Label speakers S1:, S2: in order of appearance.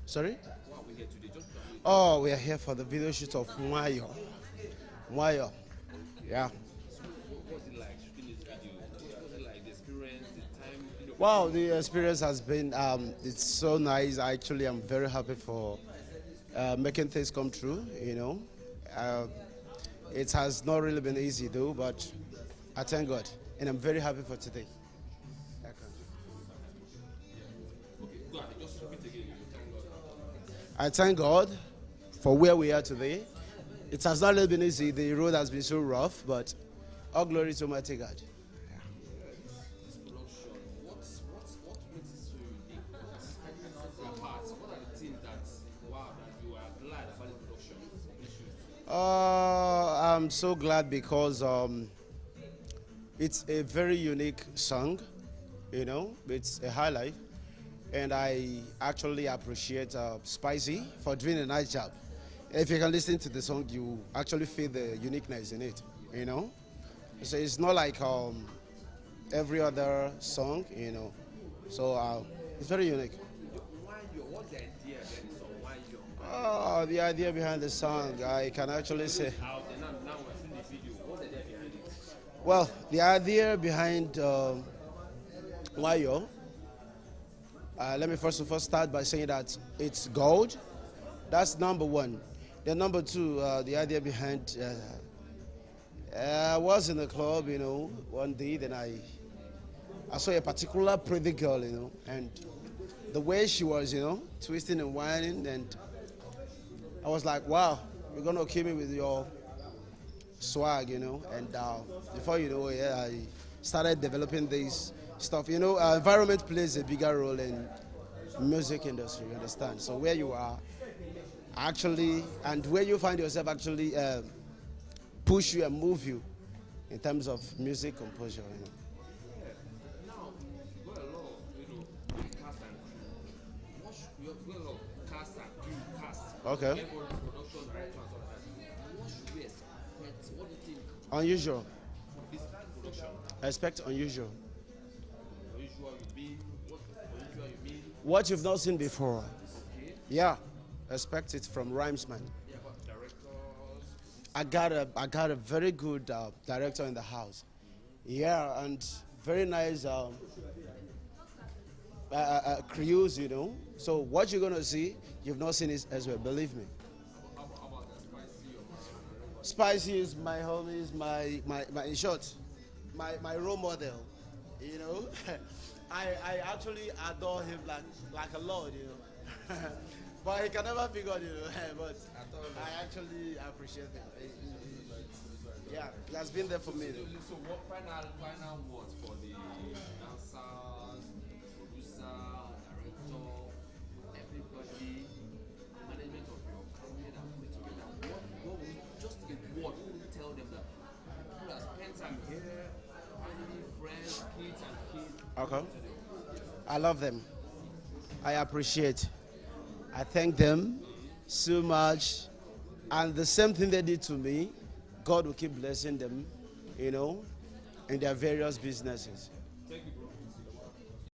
S1: Sorry?
S2: Why are we here today? Just
S1: Oh, we are here for the video shoot of Mwayo. Mwayo. Yeah.
S2: what's it like shooting this video? What's it like? The experience, the time,
S1: Wow, the experience has been, it's so nice. Actually, I'm very happy for making things come true, you know. Uh, it has not really been easy though, but I thank God. And I'm very happy for today.
S2: Okay, go ahead. Just repeat again. Thank God.
S1: I thank God for where we are today. It has not really been easy. The road has been so rough, but all glory to Almighty God.
S2: This production, what makes it so unique? What are the things that you are glad about the production? This shoot?
S1: I'm so glad because it's a very unique song, you know, it's a highlight. And I actually appreciate Spicy for doing a nice job. If you can listen to the song, you actually feel the uniqueness in it, you know. So it's not like every other song, you know. So it's very unique.
S2: Why you? What's the idea behind the song? Why you?
S1: Oh, the idea behind the song, I can actually say.
S2: Out and now we're seeing the video. What's the idea behind it?
S1: Well, the idea behind Wayo, let me first of all start by saying that it's gold. That's number one. Then number two, the idea behind, I was in the club, you know, one day, then I saw a particular pretty girl, you know, and the way she was, you know, twisting and whining, and I was like, wow, you're gonna kill me with your swag, you know, and before you know it, yeah, I started developing this stuff. You know, environment plays a bigger role in music industry, you understand? So where you are actually, and where you find yourself actually push you and move you in terms of music composure, you know.
S2: Now, we got a lot of cast and crew. We got a lot of cast and crew, cast.
S1: Okay.
S2: Get all this production, director and stuff like that. What should we expect? What do you think
S1: Unusual.
S2: for this production?
S1: I expect unusual.
S2: Unusual you mean? What unusual you mean?
S1: What you've not seen before.
S2: Okay.
S1: Yeah. Expect it from Rhymesman.
S2: Yeah, about directors.
S1: I got a very good director in the house. Yeah, and very nice crews, you know. So what you're gonna see, you've not seen it as well. Believe me.
S2: How about the spicy or
S1: Spicy is my homie, is my in short, my role model. You know, I actually adore him like a lord, you know. But he can never be God, you know. But I actually appreciate him. Yeah, he has been there for me.
S2: so what final words for the dancers, producer, director, everybody, management of your company that put it together? What would you, just a word, what would you tell them that people that spend time here, family, friends, kids and kids?
S1: Okay. I love them. I appreciate. I thank them so much. And the same thing they did to me, God will keep blessing them, you know, in their various businesses.
S2: Thank you.